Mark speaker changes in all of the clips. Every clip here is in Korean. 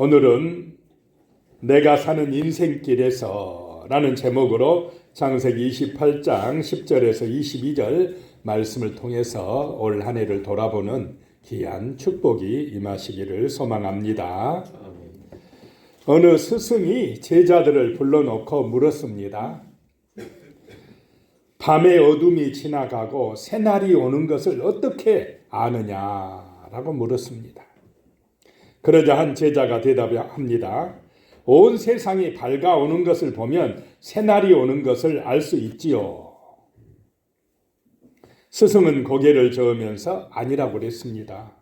Speaker 1: 오늘은 내가 사는 인생길에서 라는 제목으로 창세기 28장 10절에서 22절 말씀을 통해서 올 한 해를 돌아보는 귀한 축복이 임하시기를 소망합니다. 어느 스승이 제자들을 불러놓고 물었습니다. 밤의 어둠이 지나가고 새날이 오는 것을 어떻게 아느냐라고 물었습니다. 그러자 한 제자가 대답합니다. 온 세상이 밝아오는 것을 보면 새날이 오는 것을 알 수 있지요. 스승은 고개를 저으면서 아니라고 그랬습니다.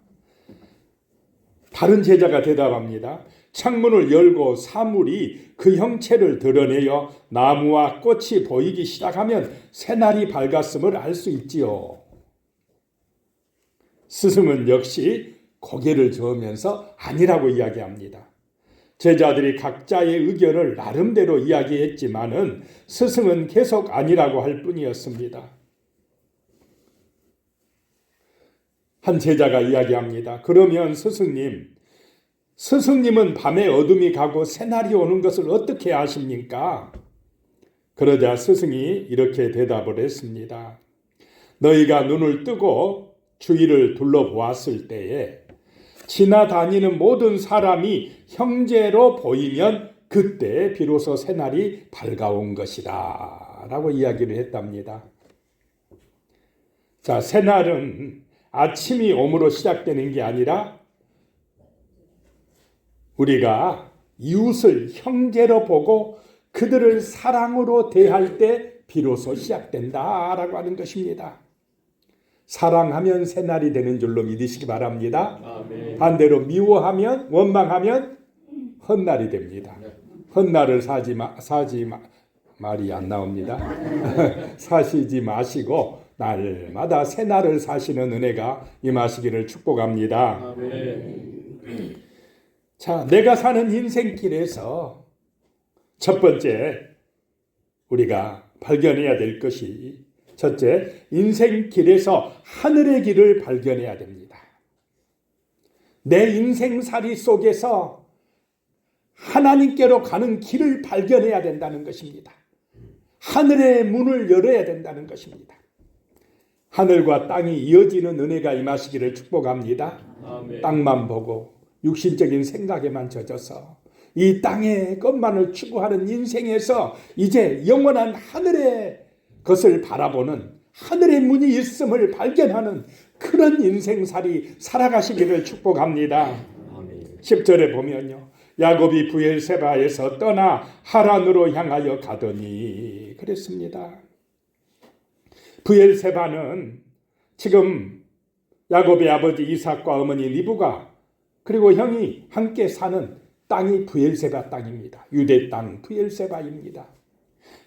Speaker 1: 다른 제자가 대답합니다. 창문을 열고 사물이 그 형체를 드러내어 나무와 꽃이 보이기 시작하면 새날이 밝았음을 알 수 있지요. 스승은 역시 고개를 저으면서 아니라고 이야기합니다. 제자들이 각자의 의견을 나름대로 이야기했지만은 스승은 계속 아니라고 할 뿐이었습니다. 한 제자가 이야기합니다. 그러면 스승님은 밤에 어둠이 가고 새날이 오는 것을 어떻게 아십니까? 그러자 스승이 이렇게 대답을 했습니다. 너희가 눈을 뜨고 주위를 둘러보았을 때에 지나다니는 모든 사람이 형제로 보이면 그때 비로소 새날이 밝아온 것이다 라고 이야기를 했답니다. 자, 새날은 아침이 오므로 시작되는 게 아니라 우리가 이웃을 형제로 보고 그들을 사랑으로 대할 때 비로소 시작된다라고 하는 것입니다. 사랑하면 새날이 되는 줄로 믿으시기 바랍니다. 아멘. 반대로 미워하면 원망하면 헛날이 됩니다. 헛날을 말이 안 나옵니다. 사시지 마시고 날마다 새날을 사시는 은혜가 임하시기를 축복합니다. 아멘. 자, 내가 사는 인생길에서 첫 번째 우리가 발견해야 될 것이 첫째, 인생길에서 하늘의 길을 발견해야 됩니다. 내 인생살이 속에서 하나님께로 가는 길을 발견해야 된다는 것입니다. 하늘의 문을 열어야 된다는 것입니다. 하늘과 땅이 이어지는 은혜가 임하시기를 축복합니다. 아멘. 땅만 보고 육신적인 생각에만 젖어서 이 땅의 것만을 추구하는 인생에서 이제 영원한 하늘의 것을 바라보는 하늘의 문이 있음을 발견하는 그런 인생살이 살아가시기를 축복합니다. 10절에 보면요. 야곱이 브엘세바에서 떠나 하란으로 향하여 가더니 그랬습니다. 브엘세바는 지금 야곱의 아버지 이삭과 어머니 리브가 그리고 형이 함께 사는 땅이 브엘세바 땅입니다. 유대 땅 브엘세바입니다.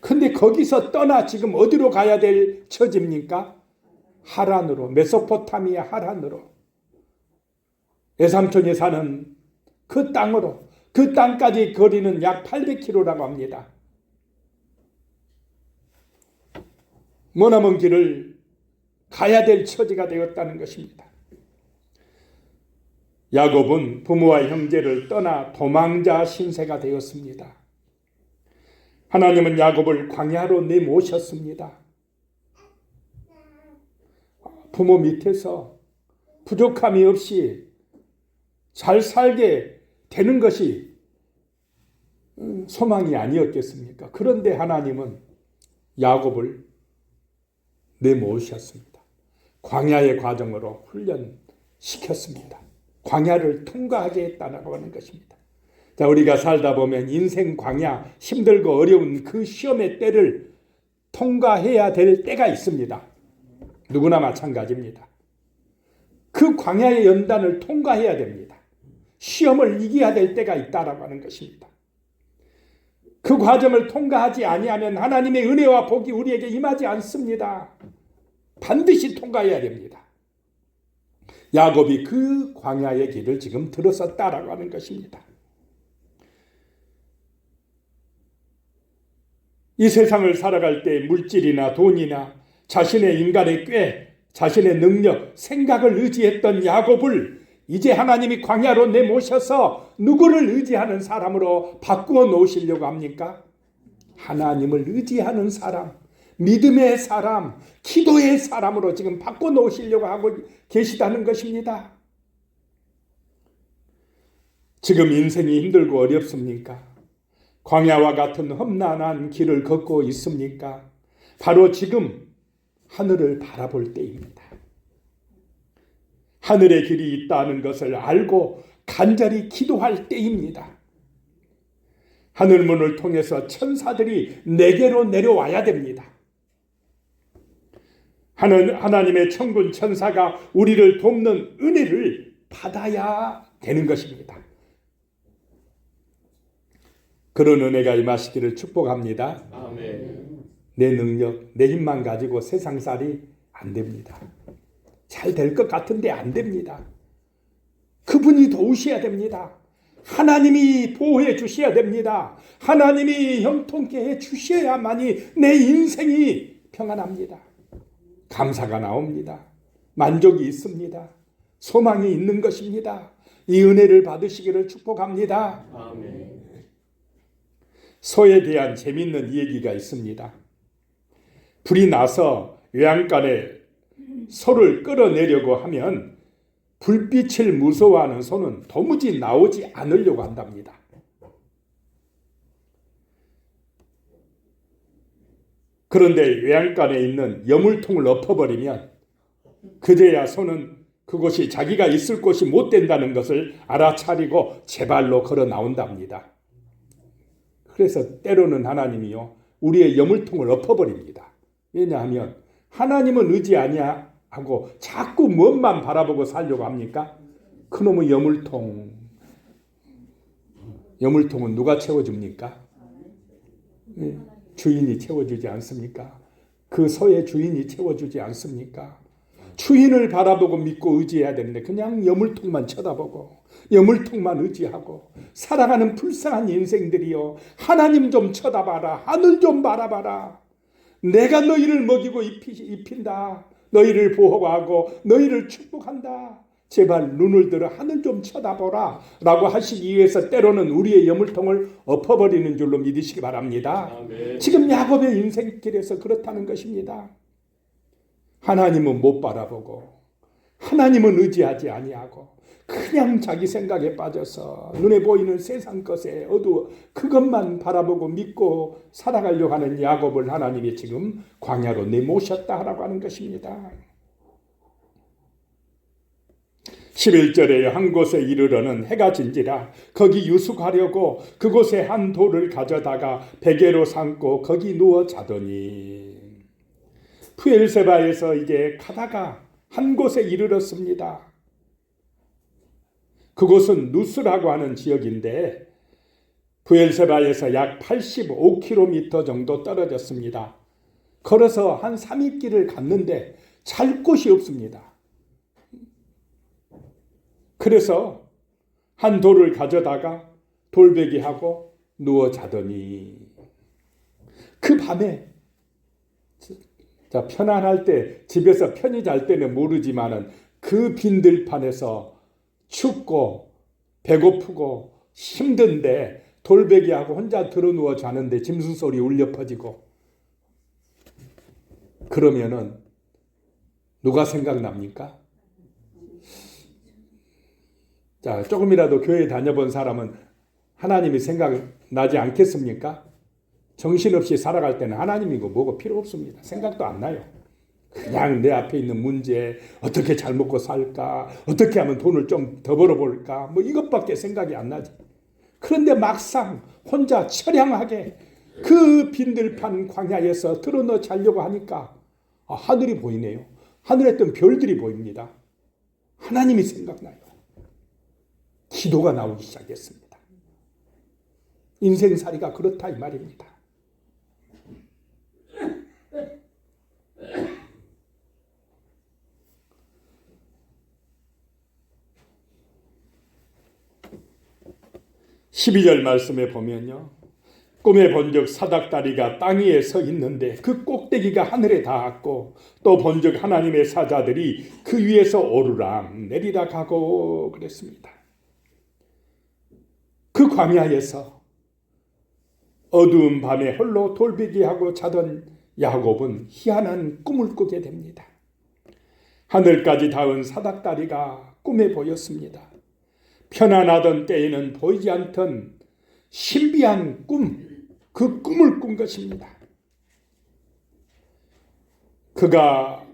Speaker 1: 근데 거기서 떠나 지금 어디로 가야 될 처지입니까? 하란으로, 메소포타미아 하란으로. 외삼촌이 사는 그 땅으로, 그 땅까지 거리는 약 800km라고 합니다. 머나먼 길을 가야 될 처지가 되었다는 것입니다. 야곱은 부모와 형제를 떠나 도망자 신세가 되었습니다. 하나님은 야곱을 광야로 내모셨습니다. 부모 밑에서 부족함이 없이 잘 살게 되는 것이 소망이 아니었겠습니까? 그런데 하나님은 야곱을 내모셨습니다. 광야의 과정으로 훈련시켰습니다. 광야를 통과하게 했다고 하는 것입니다. 자, 우리가 살다 보면 인생 광야, 힘들고 어려운 그 시험의 때를 통과해야 될 때가 있습니다. 누구나 마찬가지입니다. 그 광야의 연단을 통과해야 됩니다. 시험을 이겨야 될 때가 있다라고 하는 것입니다. 그 과정을 통과하지 아니하면 하나님의 은혜와 복이 우리에게 임하지 않습니다. 반드시 통과해야 됩니다. 야곱이 그 광야의 길을 지금 들어섰다라고 하는 것입니다. 이 세상을 살아갈 때 물질이나 돈이나 자신의 인간의 꾀, 자신의 능력, 생각을 의지했던 야곱을 이제 하나님이 광야로 내모셔서 누구를 의지하는 사람으로 바꾸어 놓으시려고 합니까? 하나님을 의지하는 사람, 믿음의 사람, 기도의 사람으로 지금 바꿔 놓으시려고 하고 계시다는 것입니다. 지금 인생이 힘들고 어렵습니까? 광야와 같은 험난한 길을 걷고 있습니까? 바로 지금 하늘을 바라볼 때입니다. 하늘의 길이 있다는 것을 알고 간절히 기도할 때입니다. 하늘문을 통해서 천사들이 내게로 내려와야 됩니다. 하나님의 천군 천사가 우리를 돕는 은혜를 받아야 되는 것입니다. 그런 은혜가 임하시기를 축복합니다.
Speaker 2: 아멘.
Speaker 1: 내 능력, 내 힘만 가지고 세상살이 안 됩니다. 잘 될 것 같은데 안 됩니다. 그분이 도우셔야 됩니다. 하나님이 보호해 주셔야 됩니다. 하나님이 형통케 해 주셔야만이 내 인생이 평안합니다. 감사가 나옵니다. 만족이 있습니다. 소망이 있는 것입니다. 이 은혜를 받으시기를 축복합니다.
Speaker 2: 아멘.
Speaker 1: 소에 대한 재미있는 얘기가 있습니다. 불이 나서 외양간에 소를 끌어내려고 하면 불빛을 무서워하는 소는 도무지 나오지 않으려고 한답니다. 그런데 외양간에 있는 여물통을 엎어버리면 그제야 소는 그곳이 자기가 있을 곳이 못 된다는 것을 알아차리고 제 발로 걸어 나온답니다. 그래서 때로는 하나님이요, 우리의 여물통을 엎어버립니다. 왜냐하면 하나님은 의지 아니야 하고 자꾸 뭔만 바라보고 살려고 합니까? 그놈의 여물통은 누가 채워줍니까? 주인이 채워주지 않습니까? 그 소의 주인이 채워주지 않습니까? 주인을 바라보고 믿고 의지해야 되는데 그냥 여물통만 쳐다보고 여물통만 의지하고 살아가는 불쌍한 인생들이요, 하나님 좀 쳐다봐라, 하늘 좀 바라봐라. 내가 너희를 먹이고 입힌다. 너희를 보호하고 너희를 축복한다. 제발 눈을 들어 하늘 좀 쳐다보라 라고 하시기 위해서 때로는 우리의 여물통을 엎어버리는 줄로 믿으시기 바랍니다.
Speaker 2: 아멘.
Speaker 1: 지금 야곱의 인생길에서 그렇다는 것입니다. 하나님은 못 바라보고 하나님은 의지하지 아니하고 그냥 자기 생각에 빠져서 눈에 보이는 세상 것에 어두워 그것만 바라보고 믿고 살아가려고 하는 야곱을 하나님이 지금 광야로 내모셨다라고 하는 것입니다. 11절에 한 곳에 이르러는 해가 진지라 거기 유숙하려고 그곳에 한 돌을 가져다가 베개로 삼고 거기 누워 자더니, 부엘세바에서 이제 가다가 한 곳에 이르렀습니다. 그곳은 누스라고 하는 지역인데 부엘세바에서 약 85km 정도 떨어졌습니다. 걸어서 한 3일 길을 갔는데 잘 곳이 없습니다. 그래서 한 돌을 가져다가 돌베개하고 누워 자더니, 그 밤에 편안할 때 집에서 편히 잘 때는 모르지만은 그 빈들판에서 춥고 배고프고 힘든데 돌베개하고 혼자 들어누워 자는데 짐승 소리 울려 퍼지고, 그러면은 누가 생각납니까? 자, 조금이라도 교회 다녀본 사람은 하나님이 생각나지 않겠습니까? 정신없이 살아갈 때는 하나님이고 뭐고 필요 없습니다. 생각도 안 나요. 그냥 내 앞에 있는 문제, 어떻게 잘 먹고 살까, 어떻게 하면 돈을 좀 더 벌어볼까, 뭐 이것밖에 생각이 안 나지. 그런데 막상 혼자 처량하게 그 빈들판 광야에서 드러누워 자려고 하니까 하늘이 보이네요. 하늘에 뜬 별들이 보입니다. 하나님이 생각나요. 기도가 나오기 시작했습니다. 인생살이가 그렇다 이 말입니다. (12절) 말씀에 보면요, 꿈에 본 적 사닥다리가 땅 위에 서 있는데 그 꼭대기가 하늘에 닿았고, 또 본 적 하나님의 사자들이 그 위에서 오르락 내리락 하고 그랬습니다. 그 광야에서 어두운 밤에 홀로 돌베개하고 자던 야곱은 희한한 꿈을 꾸게 됩니다. 하늘까지 닿은 사닥다리가 꿈에 보였습니다. 편안하던 때에는 보이지 않던 신비한 그 꿈을 꾼 것입니다. 그가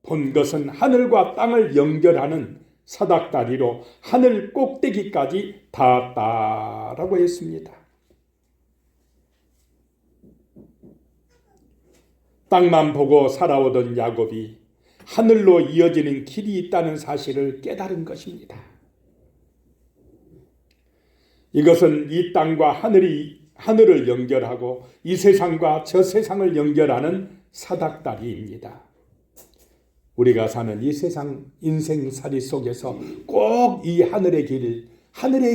Speaker 1: 본 것은 하늘과 땅을 연결하는 사닥다리로 하늘 꼭대기까지 닿았다라고 했습니다. 땅만 보고 살아오던 야곱이 하늘로 이어지는 길이 있다는 사실을 깨달은 것입니다. 이것은 이 땅과 하늘을 연결하고 이 세상과 저 세상을 연결하는 사닥다리입니다. 우리가 사는 이 세상 인생살이 속에서 꼭 이 하늘의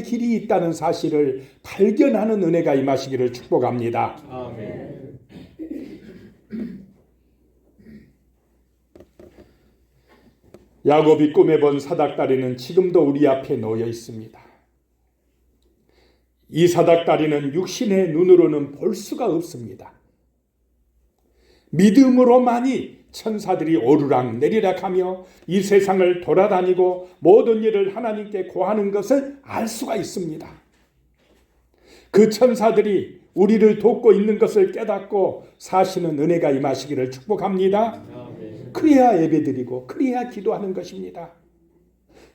Speaker 1: 길이 있다는 사실을 발견하는 은혜가 임하시기를 축복합니다.
Speaker 2: 아멘.
Speaker 1: 야곱이 꿈에 본 사닥다리는 지금도 우리 앞에 놓여 있습니다. 이 사닥다리는 육신의 눈으로는 볼 수가 없습니다. 믿음으로만이 천사들이 오르락 내리락 하며 이 세상을 돌아다니고 모든 일을 하나님께 고하는 것을 알 수가 있습니다. 그 천사들이 우리를 돕고 있는 것을 깨닫고 사시는 은혜가 임하시기를 축복합니다. 그래야 예배드리고 그래야 기도하는 것입니다.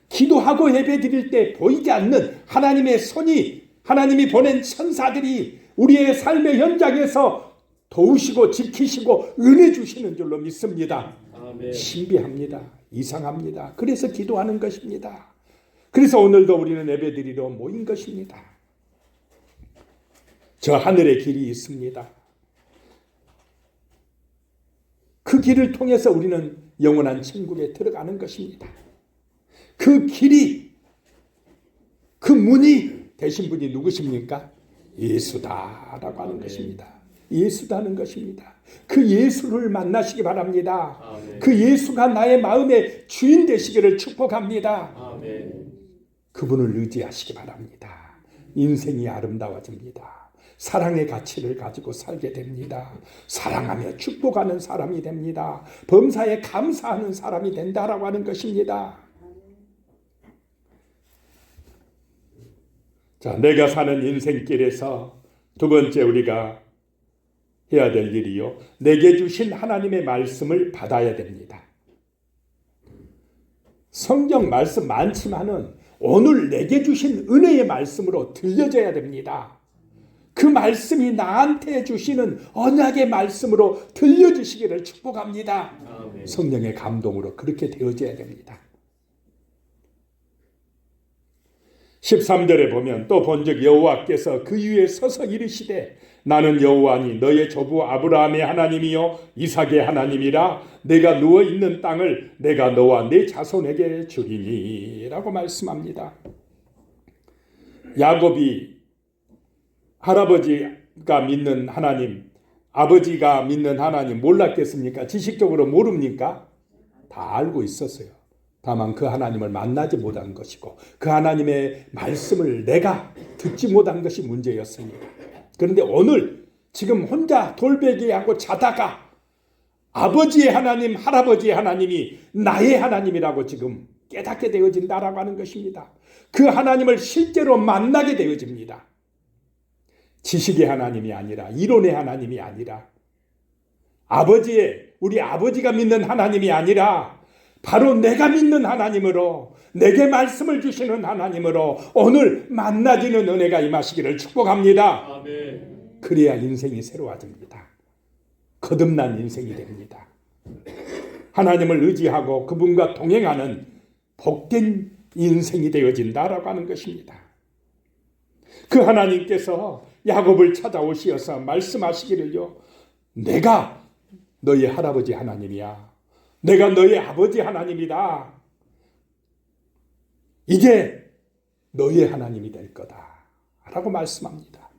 Speaker 1: 기도하고 예배드릴 때 보이지 않는 하나님의 손이, 하나님이 보낸 천사들이 우리의 삶의 현장에서 도우시고 지키시고 은혜 주시는 줄로 믿습니다.
Speaker 2: 아멘.
Speaker 1: 신비합니다. 이상합니다. 그래서 기도하는 것입니다. 그래서 오늘도 우리는 예배드리러 모인 것입니다. 저 하늘의 길이 있습니다. 그 길을 통해서 우리는 영원한 천국에 들어가는 것입니다. 그 길이, 그 문이 되신 분이 누구십니까? 예수다라고 하는 것입니다. 예수다는 것입니다. 그 예수를 만나시기 바랍니다.
Speaker 2: 아멘.
Speaker 1: 그 예수가 나의 마음의 주인 되시기를 축복합니다.
Speaker 2: 아멘.
Speaker 1: 그분을 의지하시기 바랍니다. 인생이 아름다워집니다. 사랑의 가치를 가지고 살게 됩니다. 사랑하며 축복하는 사람이 됩니다. 범사에 감사하는 사람이 된다라고 하는 것입니다. 자, 내가 사는 인생길에서 두 번째 우리가 해야 될 일이요, 내게 주신 하나님의 말씀을 받아야 됩니다. 성경 말씀 많지만은 오늘 내게 주신 은혜의 말씀으로 들려져야 됩니다. 그 말씀이 나한테 주시는 언약의 말씀으로 들려주시기를 축복합니다.
Speaker 2: 아멘.
Speaker 1: 성령의 감동으로 그렇게 되어져야 됩니다. 13절에 보면 또 본 적 여호와께서 그 위에 서서 이르시되 나는 여호와니 너의 조부 아브라함의 하나님이요 이삭의 하나님이라 내가 누워 있는 땅을 내가 너와 네 자손에게 주리니 라고 말씀합니다. 야곱이 할아버지가 믿는 하나님, 아버지가 믿는 하나님 몰랐겠습니까? 지식적으로 모릅니까? 다 알고 있었어요. 다만 그 하나님을 만나지 못한 것이고 그 하나님의 말씀을 내가 듣지 못한 것이 문제였습니다. 그런데 오늘 지금 혼자 돌베개하고 자다가 아버지의 하나님, 할아버지의 하나님이 나의 하나님이라고 지금 깨닫게 되어진다라고 하는 것입니다. 그 하나님을 실제로 만나게 되어집니다. 지식의 하나님이 아니라, 이론의 하나님이 아니라, 우리 아버지가 믿는 하나님이 아니라 바로 내가 믿는 하나님으로, 내게 말씀을 주시는 하나님으로 오늘 만나지는 은혜가 임하시기를 축복합니다.
Speaker 2: 아멘.
Speaker 1: 그래야 인생이 새로워집니다. 거듭난 인생이 됩니다. 하나님을 의지하고 그분과 동행하는 복된 인생이 되어진다라고 하는 것입니다. 그 하나님께서 야곱을 찾아오시어서 말씀하시기를요, 내가 너의 할아버지 하나님이야. 내가 너의 아버지 하나님이다. 이제 너의 하나님이 될 거다 라고 말씀합니다.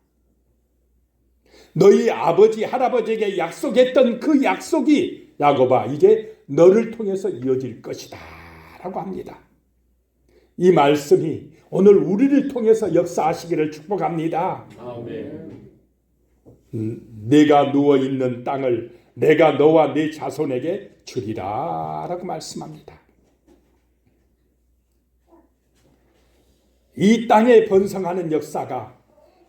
Speaker 1: 너희 아버지 할아버지에게 약속했던 그 약속이 야곱아 이제 너를 통해서 이어질 것이다 라고 합니다. 이 말씀이 오늘 우리를 통해서 역사하시기를 축복합니다.
Speaker 2: 아멘.
Speaker 1: 내가 누워있는 땅을 내가 너와 네 자손에게 주리라 라고 말씀합니다. 이 땅에 번성하는 역사가,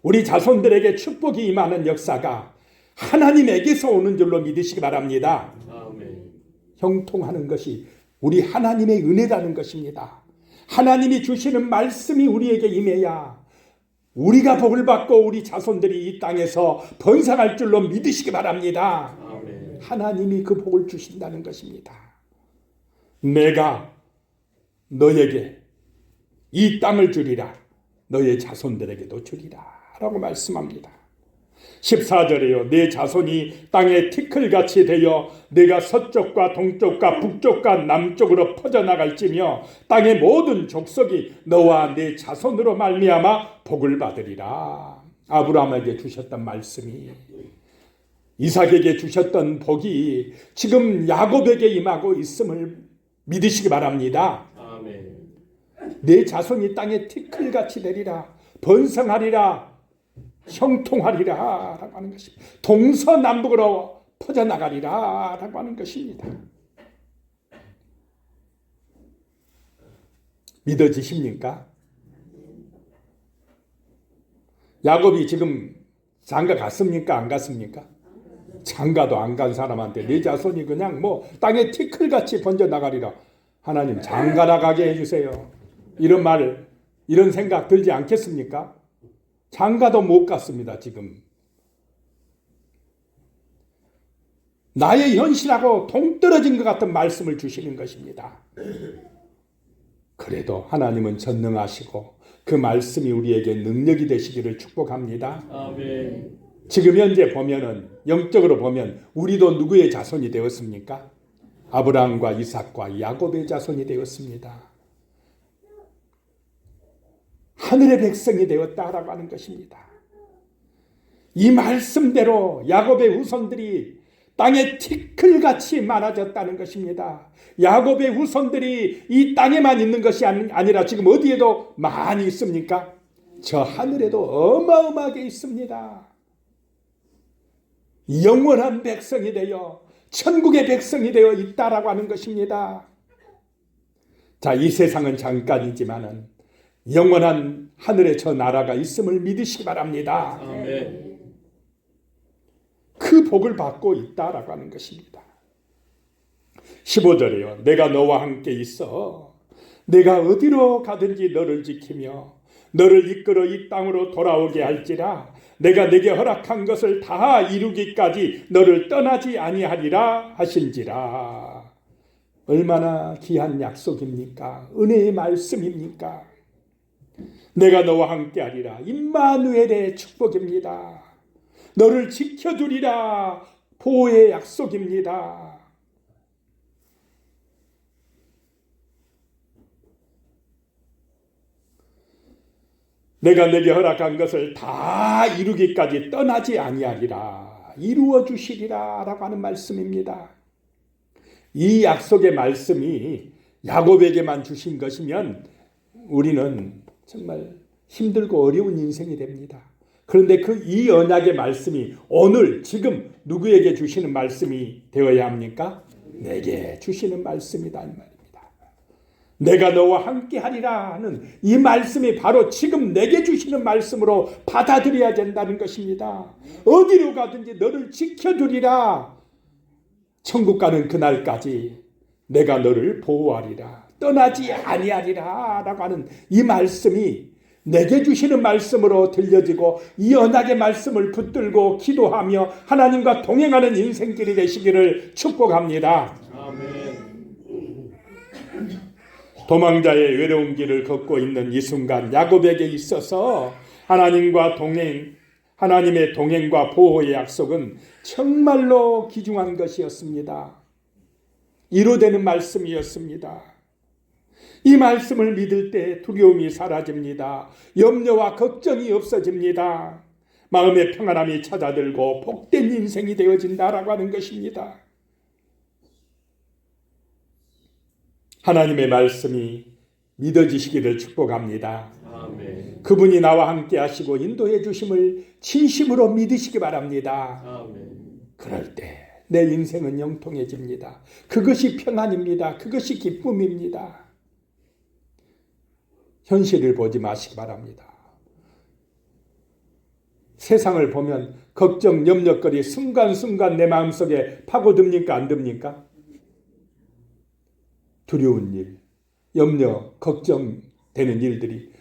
Speaker 1: 우리 자손들에게 축복이 임하는 역사가 하나님에게서 오는 줄로 믿으시기 바랍니다.
Speaker 2: 아멘.
Speaker 1: 형통하는 것이 우리 하나님의 은혜라는 것입니다. 하나님이 주시는 말씀이 우리에게 임해야 우리가 복을 받고 우리 자손들이 이 땅에서 번성할 줄로 믿으시기 바랍니다.
Speaker 2: 아멘.
Speaker 1: 하나님이 그 복을 주신다는 것입니다. 내가 너에게 이 땅을 주리라, 너의 자손들에게도 주리라 라고 말씀합니다. 14절에요. 내 자손이 땅에 티끌같이 되어 내가 서쪽과 동쪽과 북쪽과 남쪽으로 퍼져나갈지며 땅의 모든 족속이 너와 내 자손으로 말미암아 복을 받으리라. 아브라함에게 주셨던 말씀이, 이삭에게 주셨던 복이 지금 야곱에게 임하고 있음을 믿으시기 바랍니다.
Speaker 2: 아멘.
Speaker 1: 내 자손이 땅에 티끌같이 되리라, 번성하리라, 형통하리라 라고 하는 것입니다. 동서남북으로 퍼져나가리라 라고 하는 것입니다. 믿어지십니까? 야곱이 지금 장가 갔습니까? 안 갔습니까? 장가도 안 간 사람한테 내 자손이 그냥 뭐 땅에 티끌같이 번져나가리라. 하나님 장가 나가게 해주세요. 이런 말, 이런 생각 들지 않겠습니까? 장가도 못 갔습니다. 지금 나의 현실하고 동떨어진 것 같은 말씀을 주시는 것입니다. 그래도 하나님은 전능하시고 그 말씀이 우리에게 능력이 되시기를 축복합니다.
Speaker 2: 아멘.
Speaker 1: 지금 현재 보면은, 영적으로 보면 우리도 누구의 자손이 되었습니까? 아브라함과 이삭과 야곱의 자손이 되었습니다. 하늘의 백성이 되었다라고 하는 것입니다. 이 말씀대로 야곱의 후손들이 땅에 티끌같이 많아졌다는 것입니다. 야곱의 후손들이 이 땅에만 있는 것이 아니라 지금 어디에도 많이 있습니까? 저 하늘에도 어마어마하게 있습니다. 영원한 백성이 되어 천국의 백성이 되어 있다라고 하는 것입니다. 자, 이 세상은 잠깐이지만은 영원한 하늘의 저 나라가 있음을 믿으시기 바랍니다.
Speaker 2: 아멘.
Speaker 1: 그 복을 받고 있다라고 하는 것입니다. 15절에요. 내가 너와 함께 있어 내가 어디로 가든지 너를 지키며 너를 이끌어 이 땅으로 돌아오게 할지라. 내가 네게 허락한 것을 다 이루기까지 너를 떠나지 아니하리라 하신지라. 얼마나 귀한 약속입니까? 은혜의 말씀입니까? 내가 너와 함께하리라. 임마누엘의 축복입니다. 너를 지켜주리라. 보호의 약속입니다. 내가 내게 허락한 것을 다 이루기까지 떠나지 아니하리라. 이루어 주시리라 라고 하는 말씀입니다. 이 약속의 말씀이 야곱에게만 주신 것이면 우리는 정말 힘들고 어려운 인생이 됩니다. 그런데 그 이 언약의 말씀이 오늘 지금 누구에게 주시는 말씀이 되어야 합니까? 내게 주시는 말씀이다 이 말입니다. 내가 너와 함께하리라 하는 이 말씀이 바로 지금 내게 주시는 말씀으로 받아들여야 된다는 것입니다. 어디로 가든지 너를 지켜주리라. 천국 가는 그날까지 내가 너를 보호하리라. 떠나지 아니하리라 라고 하는 이 말씀이 내게 주시는 말씀으로 들려지고 이 언약의 말씀을 붙들고 기도하며 하나님과 동행하는 인생길이 되시기를 축복합니다.
Speaker 2: 아멘.
Speaker 1: 도망자의 외로운 길을 걷고 있는 이 순간 야곱에게 있어서 하나님과 동행, 하나님의 동행과 보호의 약속은 정말로 귀중한 것이었습니다. 이루어되는 말씀이었습니다. 이 말씀을 믿을 때 두려움이 사라집니다. 염려와 걱정이 없어집니다. 마음의 평안함이 찾아들고 복된 인생이 되어진다라고 하는 것입니다. 하나님의 말씀이 믿어지시기를 축복합니다.
Speaker 2: 아멘.
Speaker 1: 그분이 나와 함께 하시고 인도해 주심을 진심으로 믿으시기 바랍니다.
Speaker 2: 아멘.
Speaker 1: 그럴 때 내 인생은 영통해집니다. 그것이 평안입니다. 그것이 기쁨입니다. 현실을 보지 마시기 바랍니다. 세상을 보면 걱정, 염려거리 순간순간 내 마음속에 파고듭니까? 안 듭니까? 두려운 일, 염려, 걱정되는 일들이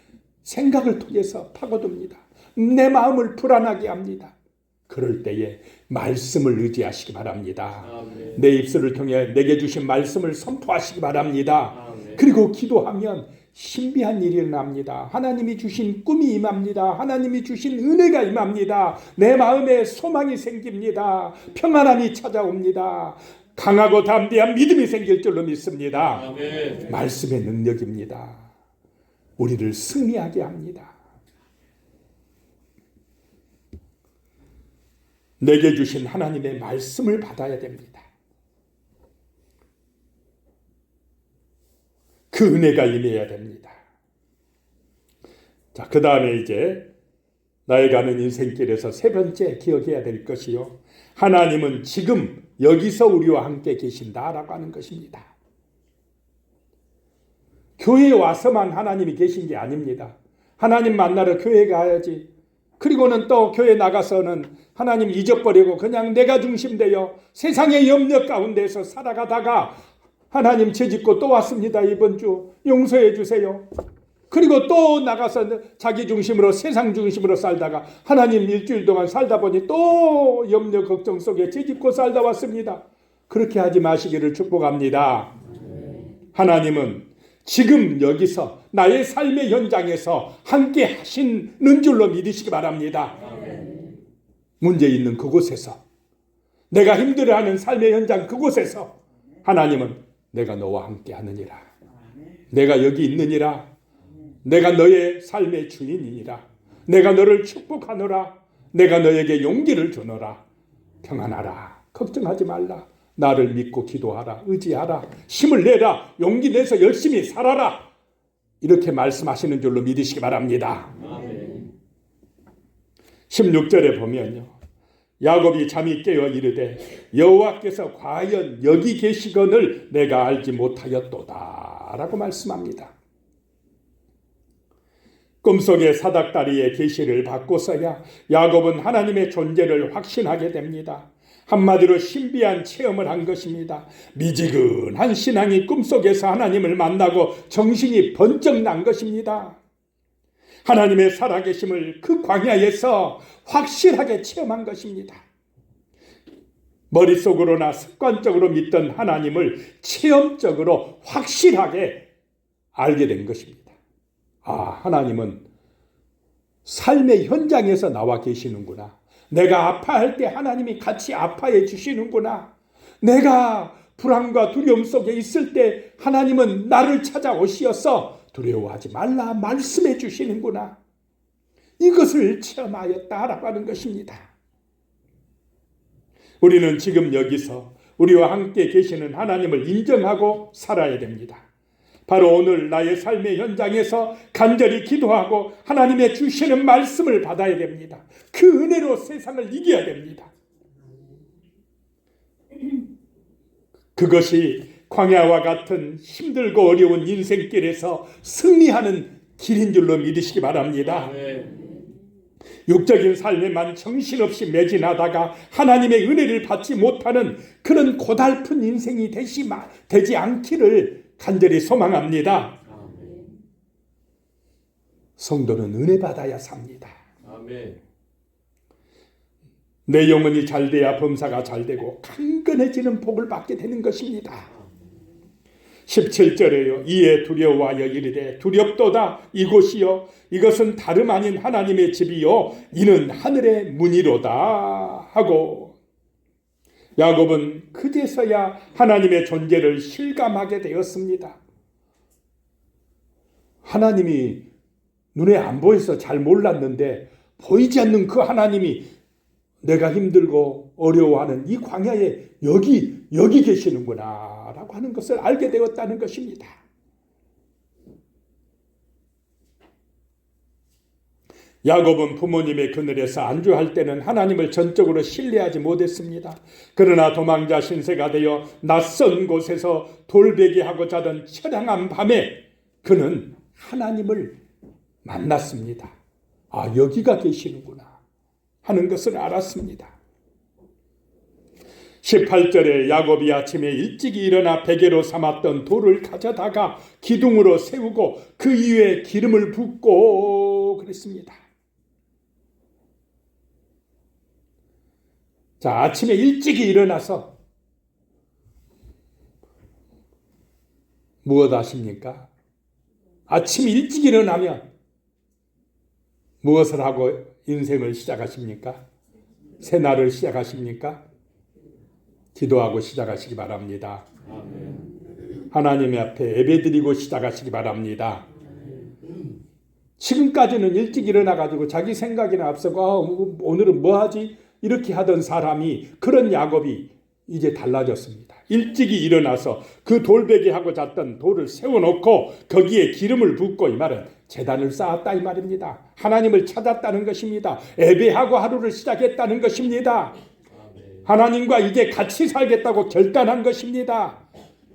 Speaker 1: 생각을 통해서 파고듭니다. 내 마음을 불안하게 합니다. 그럴 때에 말씀을 의지하시기 바랍니다.
Speaker 2: 아멘.
Speaker 1: 내 입술을 통해 내게 주신 말씀을 선포하시기 바랍니다.
Speaker 2: 아멘.
Speaker 1: 그리고 기도하면 신비한 일이 일어납니다. 하나님이 주신 꿈이 임합니다. 하나님이 주신 은혜가 임합니다. 내 마음에 소망이 생깁니다. 평안함이 찾아옵니다. 강하고 담대한 믿음이 생길 줄로 믿습니다.
Speaker 2: 아멘.
Speaker 1: 말씀의 능력입니다. 우리를 승리하게 합니다. 내게 주신 하나님의 말씀을 받아야 됩니다. 그 은혜가 임해야 됩니다. 자, 그 다음에 이제 나의 가는 인생길에서 세 번째 기억해야 될 것이요. 하나님은 지금 여기서 우리와 함께 계신다라고 하는 것입니다. 교회에 와서만 하나님이 계신 게 아닙니다. 하나님 만나러 교회 가야지. 그리고는 또 교회 나가서는 하나님 잊어버리고 그냥 내가 중심되어 세상의 염려 가운데서 살아가다가 하나님 죄짓고 또 왔습니다. 이번 주 용서해 주세요. 그리고 또 나가서 자기 중심으로 세상 중심으로 살다가 하나님 일주일 동안 살다 보니 또 염려 걱정 속에 죄짓고 살다 왔습니다. 그렇게 하지 마시기를 축복합니다. 하나님은 지금 여기서 나의 삶의 현장에서 함께 하시는 줄로 믿으시기 바랍니다.
Speaker 2: 아멘.
Speaker 1: 문제 있는 그곳에서 내가 힘들어하는 삶의 현장 그곳에서 하나님은 내가 너와 함께 하느니라. 내가 여기 있느니라. 내가 너의 삶의 주인이니라. 내가 너를 축복하노라. 내가 너에게 용기를 주노라. 평안하라. 걱정하지 말라. 나를 믿고 기도하라. 의지하라. 힘을 내라. 용기 내서 열심히 살아라. 이렇게 말씀하시는 줄로 믿으시기 바랍니다.
Speaker 2: 아멘.
Speaker 1: 16절에 보면요. 야곱이 잠이 깨어 이르되 여호와께서 과연 여기 계시거늘 내가 알지 못하였도다 라고 말씀합니다. 꿈속의 사닥다리의 계시를 받고서야 야곱은 하나님의 존재를 확신하게 됩니다. 한마디로 신비한 체험을 한 것입니다. 미지근한 신앙이 꿈속에서 하나님을 만나고 정신이 번쩍 난 것입니다. 하나님의 살아계심을 그 광야에서 확실하게 체험한 것입니다. 머릿속으로나 습관적으로 믿던 하나님을 체험적으로 확실하게 알게 된 것입니다. 아, 하나님은 삶의 현장에서 나와 계시는구나. 내가 아파할 때 하나님이 같이 아파해 주시는구나. 내가 불안과 두려움 속에 있을 때 하나님은 나를 찾아오시어서 두려워하지 말라 말씀해 주시는구나. 이것을 체험하였다라고 하는 것입니다. 우리는 지금 여기서 우리와 함께 계시는 하나님을 인정하고 살아야 됩니다. 바로 오늘 나의 삶의 현장에서 간절히 기도하고 하나님의 주시는 말씀을 받아야 됩니다. 그 은혜로 세상을 이겨야 됩니다. 그것이 광야와 같은 힘들고 어려운 인생길에서 승리하는 길인 줄로 믿으시기 바랍니다.
Speaker 2: 아멘.
Speaker 1: 육적인 삶에만 정신없이 매진하다가 하나님의 은혜를 받지 못하는 그런 고달픈 인생이 되지 않기를 간절히 소망합니다.
Speaker 2: 아멘.
Speaker 1: 성도는 은혜 받아야 삽니다.
Speaker 2: 아멘.
Speaker 1: 내 영혼이 잘 돼야 범사가 잘 되고 강건해지는 복을 받게 되는 것입니다. 17절에요. 이에 두려워하여 이르되 두렵도다 이곳이요 이것은 다름 아닌 하나님의 집이요 이는 하늘의 문이로다 하고 야곱은 그제서야 하나님의 존재를 실감하게 되었습니다. 하나님이 눈에 안 보여서 잘 몰랐는데 보이지 않는 그 하나님이 내가 힘들고 어려워하는 이 광야에 여기 계시는구나 라고 하는 것을 알게 되었다는 것입니다. 야곱은 부모님의 그늘에서 안주할 때는 하나님을 전적으로 신뢰하지 못했습니다. 그러나 도망자 신세가 되어 낯선 곳에서 돌베개하고 자던 처량한 밤에 그는 하나님을 만났습니다. 아, 여기가 계시는구나 하는 것을 알았습니다. 18절에 야곱이 아침에 일찍이 일어나 베개로 삼았던 돌을 가져다가 기둥으로 세우고 그 위에 기름을 붓고 그랬습니다. 자, 아침에 일찍이 일어나서 무엇 하십니까? 아침 일찍 일어나면 무엇을 하고 인생을 시작하십니까? 새날을 시작하십니까? 기도하고 시작하시기 바랍니다. 하나님 앞에 예배드리고 시작하시기 바랍니다. 지금까지는 일찍 일어나가지고 자기 생각이나 앞서고 오늘은 뭐 하지? 이렇게 하던 사람이 그런 야곱이 이제 달라졌습니다. 일찍이 일어나서 그 돌베개하고 잤던 돌을 세워놓고 거기에 기름을 붓고 이 말은 제단을 쌓았다 이 말입니다. 하나님을 찾았다는 것입니다. 예배하고 하루를 시작했다는 것입니다. 하나님과 이제 같이 살겠다고 결단한 것입니다.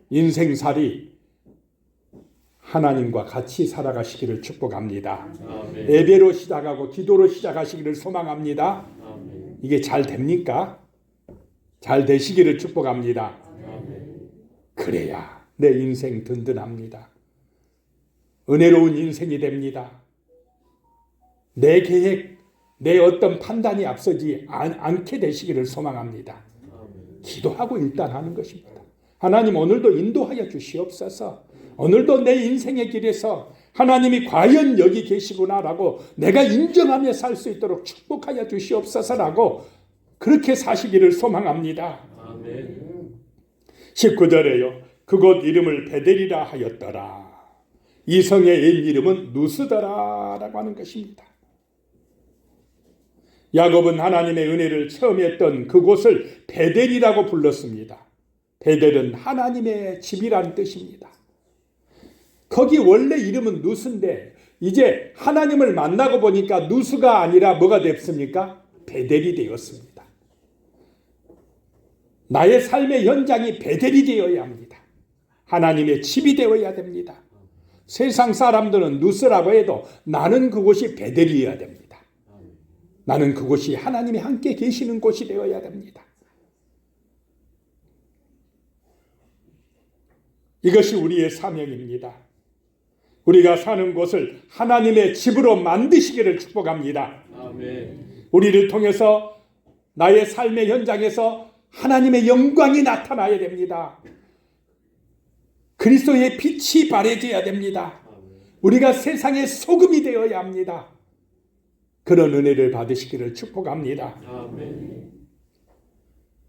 Speaker 1: 인생살이 하나님과 같이 살아가시기를 축복합니다. 예배로 시작하고 기도로 시작하시기를 소망합니다. 이게 잘 됩니까? 잘 되시기를 축복합니다. 그래야 내 인생 든든합니다. 은혜로운 인생이 됩니다. 내 계획, 내 어떤 판단이 앞서지 않게 되시기를 소망합니다. 기도하고 일단 하는 것입니다. 하나님 오늘도 인도하여 주시옵소서. 오늘도 내 인생의 길에서 하나님이 과연 여기 계시구나라고 내가 인정하며 살 수 있도록 축복하여 주시옵소서라고 그렇게 사시기를 소망합니다. 19절에요. 그곳 이름을 베델이라 하였더라. 이 성의 옛 이름은 누스더라 라고 하는 것입니다. 야곱은 하나님의 은혜를 체험했던 그곳을 베델이라고 불렀습니다. 베델은 하나님의 집이란 뜻입니다. 거기 원래 이름은 누스인데 이제 하나님을 만나고 보니까 누스가 아니라 뭐가 됐습니까? 베델이 되었습니다. 나의 삶의 현장이 베델이 되어야 합니다. 하나님의 집이 되어야 됩니다. 세상 사람들은 누스라고 해도 나는 그곳이 베델이어야 됩니다. 나는 그곳이 하나님이 함께 계시는 곳이 되어야 됩니다. 이것이 우리의 사명입니다. 우리가 사는 곳을 하나님의 집으로 만드시기를 축복합니다. 우리를 통해서 나의 삶의 현장에서 하나님의 영광이 나타나야 됩니다. 그리스도의 빛이 발해져야 됩니다. 우리가 세상의 소금이 되어야 합니다. 그런 은혜를 받으시기를 축복합니다.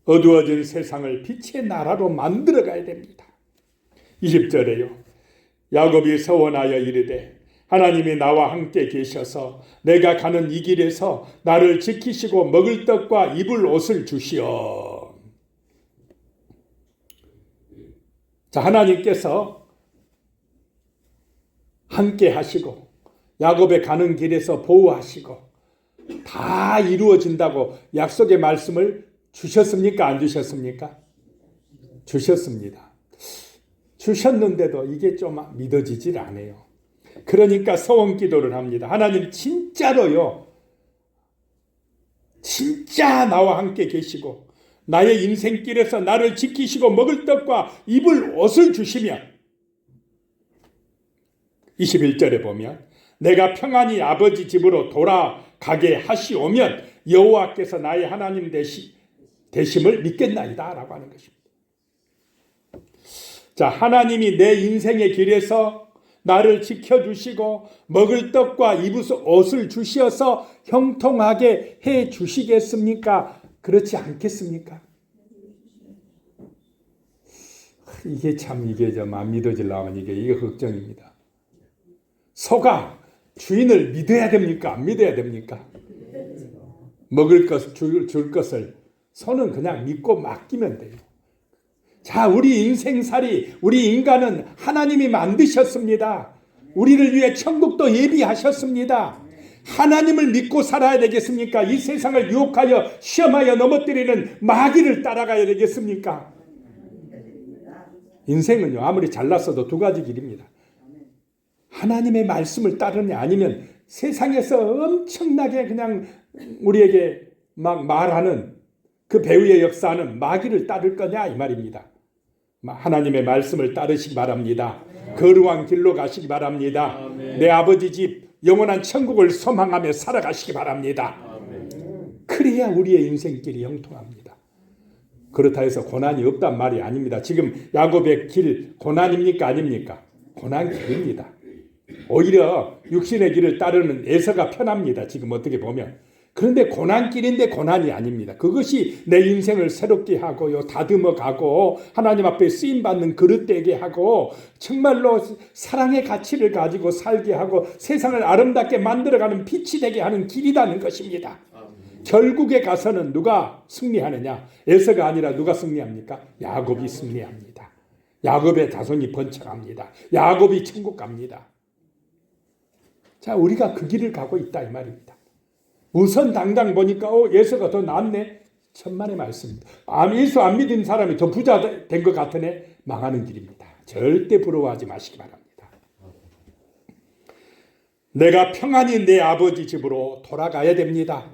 Speaker 1: 어두워진 세상을 빛의 나라로 만들어가야 됩니다. 20절에요. 야곱이 서원하여 이르되 하나님이 나와 함께 계셔서 내가 가는 이 길에서 나를 지키시고 먹을 떡과 입을 옷을 주시어. 자, 하나님께서 함께 하시고 야곱의 가는 길에서 보호하시고 다 이루어진다고 약속의 말씀을 주셨습니까? 안 주셨습니까? 주셨습니다. 주셨는데도 이게 좀 믿어지질 않아요. 그러니까 소원 기도를 합니다. 하나님 진짜로요. 진짜 나와 함께 계시고 나의 인생길에서 나를 지키시고 먹을 떡과 입을 옷을 주시면 21절에 보면 내가 평안히 아버지 집으로 돌아가게 하시오면 여호와께서 나의 하나님 되심을 믿겠나이다 라고 하는 것입니다. 자, 하나님이 내 인생의 길에서 나를 지켜주시고 먹을 떡과 입을 옷을 주시어서 형통하게 해 주시겠습니까? 그렇지 않겠습니까? 이게 좀 안 믿어지려면 이게 걱정입니다. 소가 주인을 믿어야 됩니까? 안 믿어야 됩니까? 먹을 것, 줄 것을 손은 그냥 믿고 맡기면 돼요. 자, 우리 인생살이, 우리 인간은 하나님이 만드셨습니다. 우리를 위해 천국도 예비하셨습니다. 하나님을 믿고 살아야 되겠습니까? 이 세상을 유혹하여 시험하여 넘어뜨리는 마귀를 따라가야 되겠습니까? 인생은요, 아무리 잘났어도 두 가지 길입니다. 하나님의 말씀을 따르냐, 아니면 세상에서 엄청나게 그냥 우리에게 막 말하는 그 배후의 역사는 마귀를 따를 거냐, 이 말입니다. 하나님의 말씀을 따르시기 바랍니다. 거룩한 길로 가시기 바랍니다.
Speaker 2: 아멘.
Speaker 1: 내 아버지 집 영원한 천국을 소망하며 살아가시기 바랍니다.
Speaker 2: 아멘.
Speaker 1: 그래야 우리의 인생길이 형통합니다. 그렇다 해서 고난이 없단 말이 아닙니다. 지금 야곱의 길 고난입니까, 아닙니까? 고난길입니다. 오히려 육신의 길을 따르는 에서가 편합니다. 지금 어떻게 보면. 그런데 고난길인데 고난이 아닙니다. 그것이 내 인생을 새롭게 하고요, 다듬어 가고 하나님 앞에 쓰임받는 그릇 되게 하고 정말로 사랑의 가치를 가지고 살게 하고 세상을 아름답게 만들어가는 빛이 되게 하는 길이라는 것입니다. 결국에 가서는 누가 승리하느냐? 에서가 아니라 누가 승리합니까? 야곱이 승리합니다. 야곱의 자손이 번창합니다. 야곱이 천국 갑니다. 자, 우리가 그 길을 가고 있다, 이 말입니다. 우선 당장 보니까 예수가 더 낫네. 천만의 말씀입니다. 예수 안 믿은 사람이 더 부자 된 것 같으네. 망하는 길입니다. 절대 부러워하지 마시기 바랍니다. 내가 평안히 내 아버지 집으로 돌아가야 됩니다.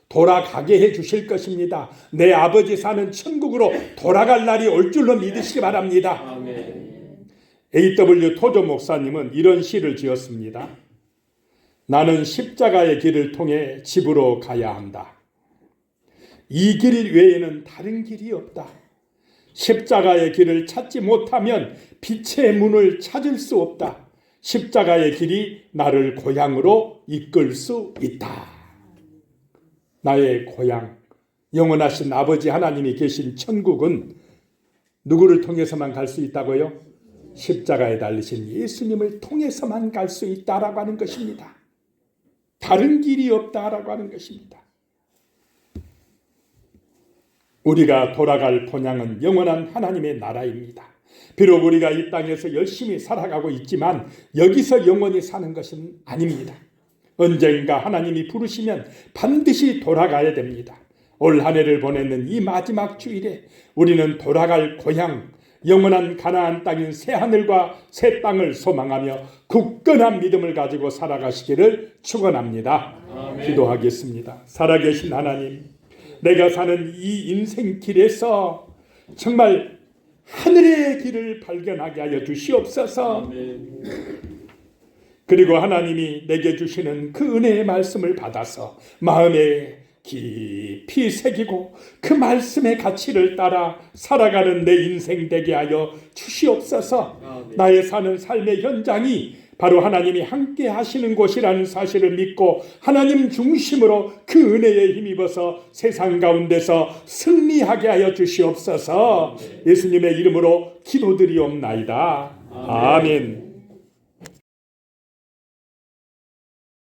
Speaker 1: 돌아가게 해 주실 것입니다. 내 아버지 사는 천국으로 돌아갈 날이 올 줄로 믿으시기 바랍니다.
Speaker 2: 아멘.
Speaker 1: A.W. 토조 목사님은 이런 시를 지었습니다. 나는 십자가의 길을 통해 집으로 가야 한다. 이 길 외에는 다른 길이 없다. 십자가의 길을 찾지 못하면 빛의 문을 찾을 수 없다. 십자가의 길이 나를 고향으로 이끌 수 있다. 나의 고향, 영원하신 아버지 하나님이 계신 천국은 누구를 통해서만 갈 수 있다고요? 십자가에 달리신 예수님을 통해서만 갈 수 있다라고 하는 것입니다. 다른 길이 없다라고 하는 것입니다. 우리가 돌아갈 본향은 영원한 하나님의 나라입니다. 비록 우리가 이 땅에서 열심히 살아가고 있지만 여기서 영원히 사는 것은 아닙니다. 언젠가 하나님이 부르시면 반드시 돌아가야 됩니다. 올 한 해를 보내는 이 마지막 주일에 우리는 돌아갈 고향, 영원한 가나안 땅인 새하늘과 새 땅을 소망하며 굳건한 믿음을 가지고 살아가시기를 축원합니다.
Speaker 2: 아멘.
Speaker 1: 기도하겠습니다. 살아계신 하나님, 내가 사는 이 인생길에서 정말 하늘의 길을 발견하게 하여 주시옵소서.
Speaker 2: 아멘.
Speaker 1: 그리고 하나님이 내게 주시는 그 은혜의 말씀을 받아서 마음에 깊이 새기고 그 말씀의 가치를 따라 살아가는 내 인생 되게 하여 주시옵소서.
Speaker 2: 아멘.
Speaker 1: 나의 사는 삶의 현장이 바로 하나님이 함께 하시는 곳이라는 사실을 믿고 하나님 중심으로 그 은혜에 힘입어서 세상 가운데서 승리하게 하여 주시옵소서. 예수님의 이름으로 기도드리옵나이다. 아멘.